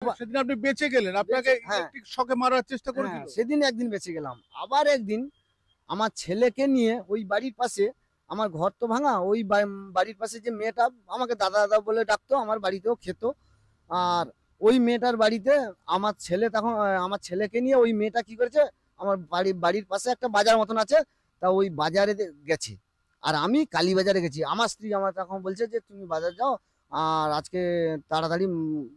সেদিন আপনি বেঁচে গেলেন, আপনাকে হ্যাঁ ইলেকট্রিক শকে মারার চেষ্টা হ্যাঁ, করেছিল। সেদিন একদিন বেঁচে গেলাম। আবার একদিন আমার ছেলেকে নিয়ে ওই বাড়ির পাশে, আমার ঘর তো ভাঙা, ওই বাড়ির পাশে যে মেয়েটা আমাকে দাদা দাদা বলে ডাকতো, আমার বাড়িতেও খেত। আর ওই মেয়েটার বাড়িতে আমার ছেলে তখন আমার ছেলেকে নিয়ে ওই মেয়েটা কি করেছে, আমার বাড়ির পাশে একটা বাজার মতন আছে, তা ওই বাজারে গেছে। আর আমি কালীবাজারে গেছি। আমার স্ত্রী আমার তখন বলছে যে তুমি বাজার যাও, আর আজকে তাড়াতাড়ি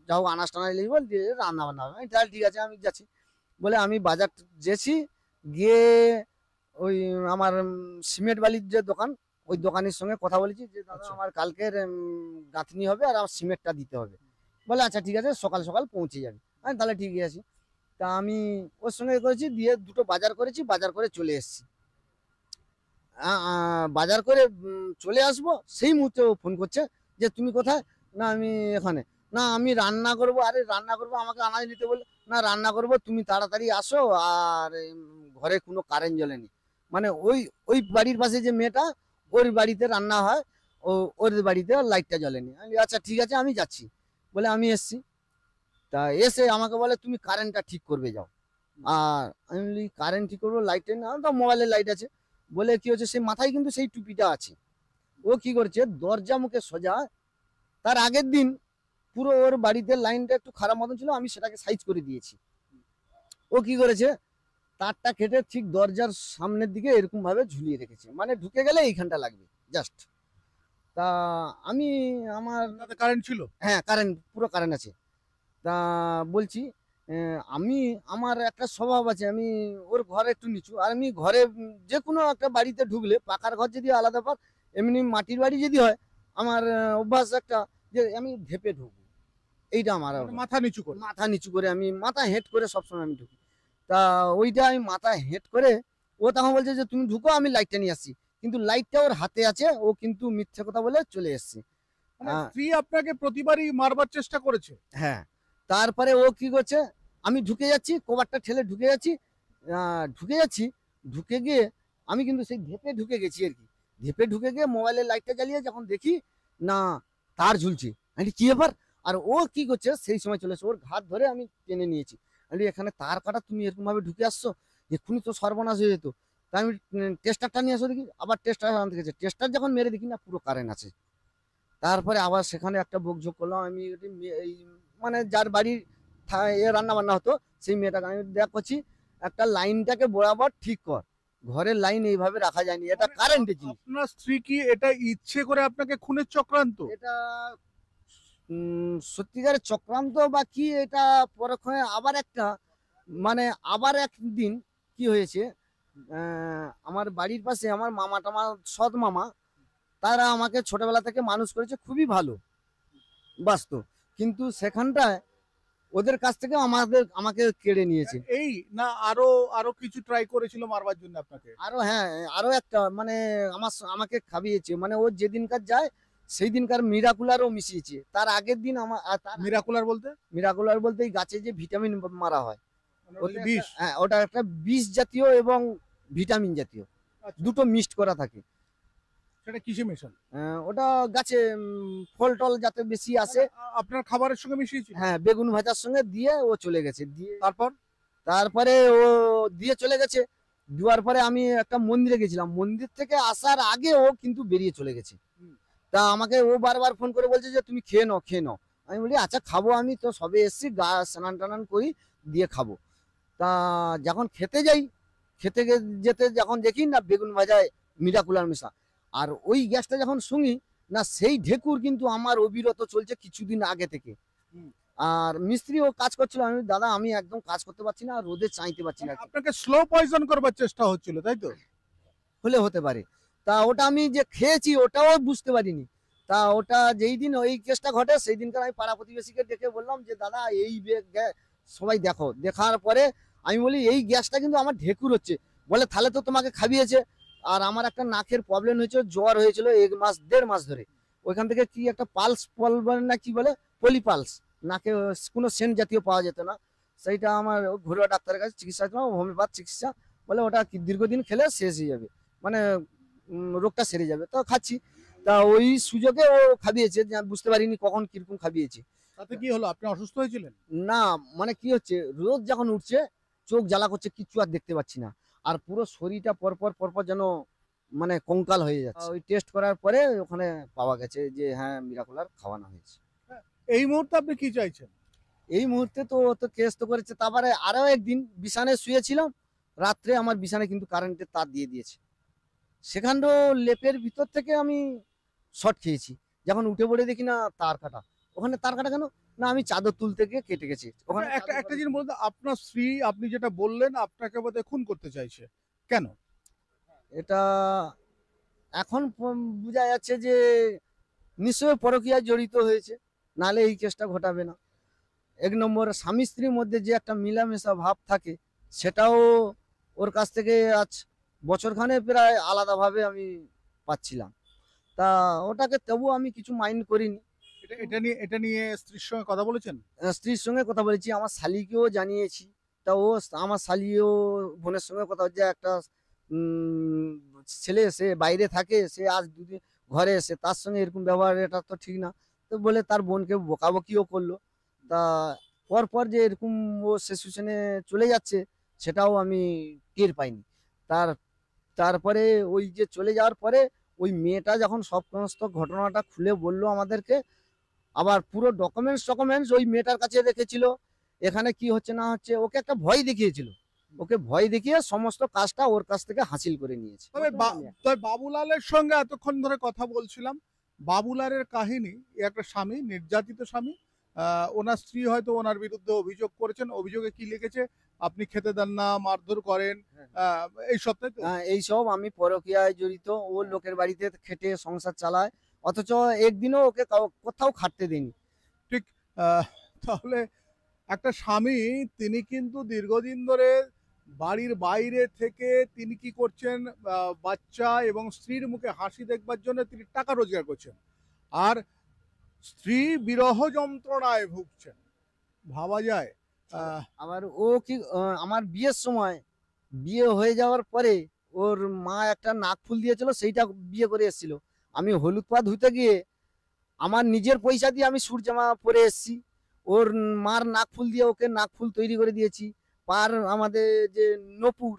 যাও, আনাজ টানাজ লিখবো, দিয়ে রান্না বান্না হবে। আমি তাহলে ঠিক আছে, আমি যাচ্ছি বলে আমি বাজার গেছি। গিয়ে ওই আমার সিমেন্ট বালির যে দোকান, ওই দোকানের সঙ্গে কথা বলেছি যে দাদা আচ্ছা। আমার কালকের গাঁথনি হবে আর আমার সিমেন্টটা দিতে হবে। বলে আচ্ছা ঠিক আছে, সকাল সকাল পৌঁছে যাবে। আমি তাহলে ঠিকই আছে। তা আমি ওর সঙ্গে করেছি, দিয়ে দুটো বাজার করেছি, বাজার করে চলে এসেছি। বাজার করে চলে আসবো, সেই মুহূর্তে ও ফোন করছে যে তুমি কোথায়। না আমি এখানে। না আমি রান্না করব। আরে রান্না করব, আমাকে আনাজ নিতে বলে। না রান্না করব, তুমি তাড়াতাড়ি আসো। আর ঘরে কোনো কারেন্ট জ্বলেনি। মানে ওই ওই বাড়ির পাশে যে মেয়েটা, ওর বাড়িতে রান্না হয়, ও ওর বাড়িতে লাইটটা জ্বলেনি। আমি বলি, আচ্ছা ঠিক আছে, আমি যাচ্ছি বলে আমি এসছি। তা এসে আমাকে বলে তুমি কারেন্টটা ঠিক করবে যাও। আর আমি বলি কারেন্ট ঠিক করবো, লাইটের না, তো মোবাইলের লাইট আছে। বলে কি হচ্ছে, সেই মাথায় কিন্তু সেই টুপিটা আছে। ও কি করছে, দরজা মুখে সোজা। তার আগের দিন পুরো ওর বাড়িতে লাইনটা একটু খারাপ মতন ছিল, আমি সেটাকে সাইজ করে দিয়েছি। ও কি করেছে, তারটা কেটে ঠিক দরজার সামনের দিকে এরকম ভাবে ঝুলিয়ে রেখেছে, মানে ঢুকে গেলে এইখানটা লাগবে জাস্ট। তা আমি আমার, তাতে কারেন্ট ছিল। হ্যাঁ কারেন্ট, পুরো কারেন্ট আছে। তা বলছি আমি, আমার একটা স্বভাব আছে, আমি ওর ঘর একটু নিচু, আর আমি ঘরে যে কোনো একটা বাড়িতে ঢুকলে, পাকার ঘর যদি আলাদা ব্যাপার, এমনি মাটির বাড়ি যদি হয়, আমার অভ্যাস একটা, যে আমি ধেপে ঢুকবো। এইটা আমার মানে মাথা নিচু করে। মাথা নিচু করে, আমি মাথা হেঁট করে সবসময় আমি ঢুকি। তা ওইটা আমি মাথা হেঁট করে, ও তখন বলছে যে তুমি ঢুকো, আমি লাইটটা নিয়ে আসছি। কিন্তু লাইটটা ওর হাতে আছে, ও কিন্তু মিথ্যে কথা বলে চলে এসছে। মানে স্ত্রী আপনাকে প্রতিবারই মারবার চেষ্টা করেছে। হ্যাঁ। তারপরে ও কি করছে, আমি ঢুকে যাচ্ছি, কবাটটা ঠেলে ঢুকে যাচ্ছি। ঢুকে যাচ্ছি, ঢুকে গিয়ে আমি কিন্তু সেই ধেপে ঢুকে গেছি আর কি। ধেপে ঢুকে গিয়ে মোবাইলের লাইটটা জ্বালিয়ে যখন দেখি, না তার ঝুলছে। আমি কি ব্যাপার। আর ও কি করছে, সেই সময় চলে এসে ওর ঘাট ধরে আমি টেনে নিয়েছি। আমি এখানে তার কাটা, তুমি এরকম ভাবে ঢুকে আসছো, এক্ষুনি তো সর্বনাশ হয়ে যেত। তাই আমি টেস্টারটা নিয়ে আসো দেখি। আবার টেস্টার আনতে গেছে, টেস্টার যখন মেরে দেখি না পুরো কারেন্ট আছে। তারপরে আবার সেখানে একটা বকঝোক করলাম। আমি এই মানে যার বাড়ির রান্না বান্না হতো, সেই মেয়েটাকে আমি দেখ করছি, একটা লাইনটাকে বরাবর ঠিক কর, ঘরের লাইন এইভাবে রাখা যায়নি, এটা মানে কারেন্টের জিনিস। আপনার স্ত্রী কি এটা ইচ্ছে করে আপনাকে খুনের চক্রান্ত? এটা সত্যিকারের চক্রান্ত বা কি, এটা পরক্ষণে আবার একটা, মানে আবার একদিন কি হয়েছে, আমার বাড়ির পাশে আমার মামা টামা, সৎ মামা, তারা আমাকে ছোটবেলা থেকে মানুষ করেছে, খুবই ভালো বাস্তব। কিন্তু সেখানটায় ওদের কাছ থেকে আমাকে কেড়ে নিয়েছে। এই না আরো আরো কিছু ট্রাই করেছিল মারবার জন্য আপনাকে? আরো হ্যাঁ, আরো একটা, মানে আমাকে খাবিয়েছে, মানে ও যেদিনকার যায় সেই দিনকার মিরাকুলারও মিশিয়েছে। তার আগের দিন আমার মিরাকুলার বলতে? মিরাকুলার বলতে এই গাছে যে ভিটামিন মারা হয়, মানে ওটা ওতে কি একটা, বিষ? হ্যাঁ ওটা একটা বিষ জাতীয় এবং ভিটামিন জাতীয়, আচ্ছা, দুটো মিক্সড করা থাকে। সেটা কিসে মেশান? ওটা গাছে ফল টল যাতে বেশি আসে। মানে আপনার খাবারের সঙ্গে মিশিয়েছিল? হ্যাঁ, বেগুন ভাজার সঙ্গে দিয়ে ও চলে গেছে। দিয়ে তারপর? তারপরে ও দিয়ে চলে গেছে। দেওয়ার পরে আমি একটা মন্দিরে গেছিলাম, মন্দির থেকে আসার আগে ও কিন্তু বেরিয়ে চলে গেছে। তা আমাকে ও বারবার ফোন করে বলছে যে তুমি খেয়ে নাও, খেয়ে নাও। আমি বলি আচ্ছা খাবো, আমি তো সবে এসছি, গা স্নান টানান করি, দিয়ে খাবো। তা যখন খেতে যাই, যেতে যখন দেখি না বেগুন ভাজায় মিরাকুলার মেশা, আর ওই গ্যাসটা যখন শুনি না, সেই ঢেকুর কিন্তু আমার অবিরত চলছে কিছুদিন আগে থেকে। আর মিস্ত্রি ও কাজ করছিল, আমি দাদা আমি একদম কাজ করতে পারছি না, রোদে চাইতে পারছি না। মানে আপনাকে স্লো পয়জন করবার চেষ্টা হচ্ছিল, তাই তো? হলে হতে পারে। তা ওটা আমি যে খেয়েছি ওটাও বুঝতে পারিনি। তা ওটা যেই দিন ওই কেসটা ঘটে, সেই দিনকার আমি পাড়া প্রতিবেশীকে ডেকে বললাম যে দাদা এই সবাই দেখো। দেখার পরে আমি বলি এই গ্যাসটা কিন্তু আমার ঢেকুর হচ্ছে। বলে তাহলে তো তোমাকে খাবিয়েছে। আর আমার একটা নাকের প্রবলেম হয়েছিল, জ্বর হয়েছিল 1 মাস 1.5 মাস ধরে। ওইখান থেকে কি একটা পালস বলে না কি বলে, পলিপালস, নাকে কোনো সেন্ট জাতীয় পাওয়া যেত না। সেইটা আমার ঘরোয়া ডাক্তারের কাছে চিকিৎসা করলাম, হোমিওপ্যাথ চিকিৎসা। বলে ওটা দীর্ঘদিন খেলে শেষ হয়ে যাবে, মানে রোগটা সেরে যাবে। তো খাচ্ছি। তা ওই সুযোগে ও খাবিয়েছে, যে আমি বুঝতে পারিনি কখন কিরকম খাবিয়েছে। তাতে কি হলো, আপনি অসুস্থ হয়েছিলেন? না মানে কি হচ্ছে, রোদ যখন উঠছে চোখ জ্বালা করছে, কিচ্ছু আর দেখতে পাচ্ছি না। আর পুরো শরীরটা পরপর পরপর যেন মানে কঙ্কাল হয়ে যাচ্ছে। ওই টেস্ট করার পরে ওখানে পাওয়া গেছে যে হ্যাঁ মিরাকুলার খাওয়ানো হয়েছে। এই মুহূর্তে আপনি কি চাইছেন? এই মুহূর্তে তো ও তো কেস তো করেছে, তারপরে আরো একদিন বিছানায় শুয়েছিলাম, রাত্রে আমার বিছানায় কিন্তু কারেন্টের তার দিয়ে দিয়েছে। সেখানেও লেপের ভিতর থেকে আমি শর্ট খেয়েছি, যখন উঠে পড়ে দেখি না তার কাটা। ওখানে তার কাটা কেন, না আমি চাদর তুলতে গিয়ে কেটে গেছি ওখানে আচ্ছা, একটা চাদর একটা জিনিস বলুন তো, আপনার স্ত্রী আপনি যেটা বললেন আপনাকে বোধহয় খুন করতে চাইছে, কেন? এটা এখন বোঝা যাচ্ছে যে নিশ্চয়ই পরকীয়ায় জড়িত হয়েছে, নালে এই কেসটা ঘটাবে না। এক নম্বর, স্বামী স্ত্রীর মধ্যে যে একটা মিলামেশা ভাব থাকে, সেটাও ওর কাছ থেকে আজ বছরখানে প্রায় আলাদাভাবে আমি পাচ্ছিলাম। তা ওটাকে তবু আমি কিছু মাইন্ড করিনি। এটা নিয়ে স্ত্রীর সঙ্গে কথা বলেছেন? স্ত্রীর সঙ্গে কথা বলেছি, আমার শালিকেও জানিয়েছি। তা ও আমার শালিও বোনের সঙ্গে কথা হচ্ছে, একটা উম, ছেলে সে বাইরে থাকে, সে আজ দুদিন ঘরে এসে তার সঙ্গে এরকম ব্যবহার, এটা তো ঠিক না। তো বলে তার বোনকে বকাবকিও করলো। তা পর পর যে এরকম ও সিচুয়েশনে চলে যাচ্ছে, সেটাও আমি টের পাইনি। তার তারপরে ওই যে চলে যাওয়ার পরে ওই মেয়েটা যখন সমস্ত ঘটনাটা খুলে বললো আমাদেরকে, আবার পুরো ডকুমেন্টস ওই মেয়েটার কাছে রেখেছিল। এখানে কি হচ্ছে না হচ্ছে ওকে একটা ভয় দেখিয়েছিল, ওকে ভয় দেখিয়ে সমস্ত কাজটা ওর কাছ থেকে হাসিল করে নিয়েছে। তবে বাবুলালের সঙ্গে এতক্ষণ ধরে কথা বলছিলাম। বাবুলালের কাহিনী, একটা স্বামী, নির্যাতিত স্বামী, ওনার স্ত্রী হয়তো ওনার বিরুদ্ধে অভিযোগ করেছেন। অভিযোগে কি লিখেছে? আপনি খেতে দেন না, মারধর করেন, আহ, এইসব, তাই তো? এইসব আমি পরকীয়ায় জড়িত, ও লোকের বাড়িতে খেটে সংসার চালায়, অথচ একদিনও ওকে কোথাও খাটতে দেয়নি। ঠিক। আহ, তাহলে একটা স্বামী, তিনি কিন্তু দীর্ঘদিন ধরে বাড়ির বাইরে থেকে তিনি কি করছেন, বাচ্চা এবং স্ত্রীর মুখে হাসি দেখবার জন্য তিনি টাকা রোজগার করছেন, আর স্ত্রী বিরহ যন্ত্রণায় ভুগছেন। ভাবা যায়? আবার ও কি আমার বিয়ের সময়, বিয়ে হয়ে যাওয়ার পরে ওর মা একটা নাক ফুল দিয়েছিল, সেইটা বিয়ে করে এসেছিল। আমি হলুদ পা ধুতে গিয়ে আমার নিজের পয়সা দিয়ে আমি সুর জামা পরে এসেছি, ওর মার নাক ফুল দিয়ে ওকে নাক ফুল তৈরি করে দিয়েছি। পার আমাদের যে নপুর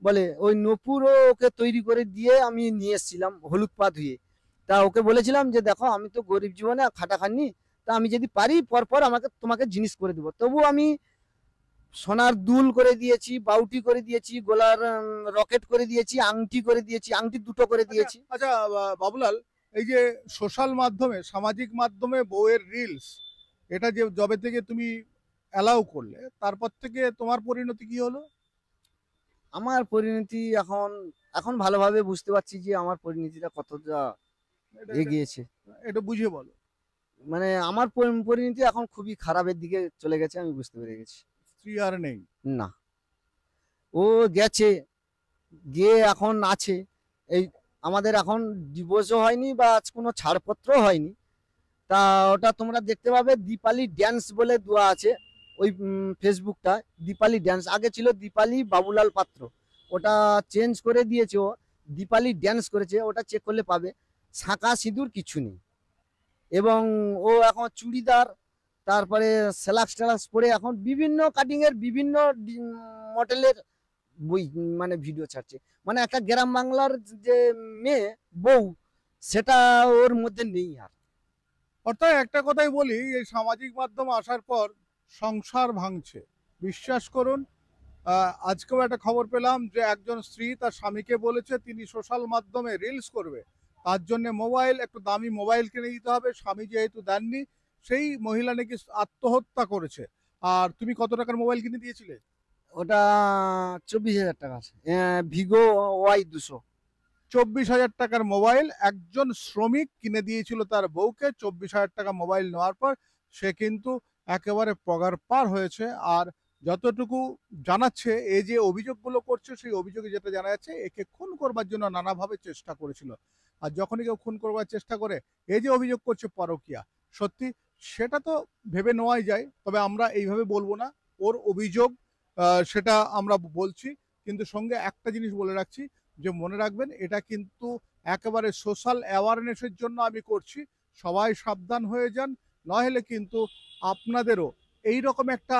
বলে, ওই নপুরও ওকে তৈরি করে দিয়ে আমি নিয়ে এসেছিলাম হলুদ পা ধুয়ে। তা ওকে বলেছিলাম যে দেখো আমি তো গরিব জীবনে খাটা খাননি, তা আমি যদি পারি পরপর তোমাকে জিনিস করে দেবো। তবু আমি সোনার দুল করে দিয়েছি, বাউটি করে দিয়েছি, গলার রকেট করে দিয়েছি, আংটি করে দিয়েছি, আংটি দুটো করে দিয়েছি। আচ্ছা, বাবুলাল, এই যে সোশ্যাল মাধ্যমে, সামাজিক মাধ্যমে বউয়ের রিলস, এটা যে জবে থেকে তুমি অ্যালাউ করলে, তারপর থেকে তোমার পরিণতি কি হলো? আমার পরিণতি এখন এখন ভালোভাবে বুঝতে পারছি যে আমার পরিণতিটা কতটা এটা এটা এগিয়েছে। এটা বুঝিয়ে বলো। মানে আমার পরিণতি এখন খুবই খারাপের দিকে চলে গেছে, আমি বুঝতে পেরে গেছি। স্ত্রী আর নেই? না, ও গেছে, গিয়ে এখন আছে। এই আমাদের এখন ডিভোর্সও হয়নি বা আজ কোনো ছাড়পত্র হয়নি। তা ওটা তোমরা দেখতে পাবে, দীপালি ড্যান্স বলে দেওয়া আছে ওই ফেসবুকটা। দীপালি ড্যান্স আগে ছিল দীপালি বাবুলাল পাত্র, ওটা চেঞ্জ করে দিয়েছে, ও দীপালি ড্যান্স করেছে, ওটা চেক করলে পাবে। শাঁখা সিঁদুর কিছু নেই, এবং ও এখন চুড়িদার, তারপরে স্যালাক্স ট্যালাক্স পরে এখন বিভিন্ন কাটিং এর বিভিন্ন মডেলের বই মানে ভিডিও ছাড়ছে। মানে একটা গ্রাম বাংলার যে মেয়ে বউ, সেটা ওর মধ্যে নেই আর। অর্থাৎ একটা কথাই বলি, এই সামাজিক মাধ্যম আসার পর সংসার ভাঙছে। বিশ্বাস করুন, আজকেও একটা খবর পেলাম যে একজন স্ত্রী তার স্বামীকে বলেছে তিনি সোশ্যাল মাধ্যমে রিলস করবে, তার জন্য মোবাইল, একটু দামি মোবাইল কিনে দিতে হবে। স্বামী যেহেতু দেননি, সেই মহিলা নাকি আত্মহত্যা করেছে। আর তুমি কত টাকার মোবাইল কিনে দিয়েছিলে? ওটা 24,000 টাকা আছে, ভিগো Y200। 24,000 টাকার মোবাইল একজন শ্রমিক কিনে দিয়েছিল তার বউকে। 24,000 টাকা মোবাইল নেওয়ার পর সে কিন্তু একেবারে পগার পার হয়েছে। আর যতটুকু জানাচ্ছে, এই যে অভিযোগগুলো করছে, সেই অভিযোগে যেটা জানা যাচ্ছে, একে খুন করবার জন্য নানাভাবে চেষ্টা করেছিল। আর যখনই কেউ খুন করবার চেষ্টা করে, এই যে অভিযোগ করছে পরকীয়া, সত্যি সেটা তো ভেবে নেওয়াই যায়। তবে আমরা এইভাবে বলবো না, ওর অভিযোগ, সেটা আমরা বলছি। কিন্তু সঙ্গে একটা জিনিস বলে রাখছি, যে মনে রাখবেন, এটা কিন্তু একেবারে সোশ্যাল অ্যাওয়ারনেসের জন্য আমি করছি। সবাই সাবধান হয়ে যান, নইলে কিন্তু আপনাদেরও এইরকম একটা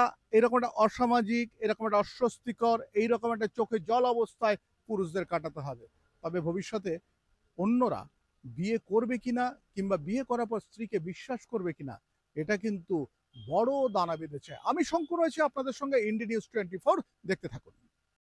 অসামাজিক, এরকম একটা অস্বস্তিকর, এইরকম একটা চোখে জল অবস্থায় পুরুষদের কাটাতে হবে। তবে ভবিষ্যতে অন্যরা বিয়ে করবে কিনা কিংবা বিয়ে করার পর স্ত্রীকে বিশ্বাস করবে কিনা, এটা কিন্তু বড় দানা বেঁধেছে। আমি শঙ্কর রয়েছি আপনাদের সঙ্গে, ইন্ডি নিউজ 24, দেখতে থাকুন।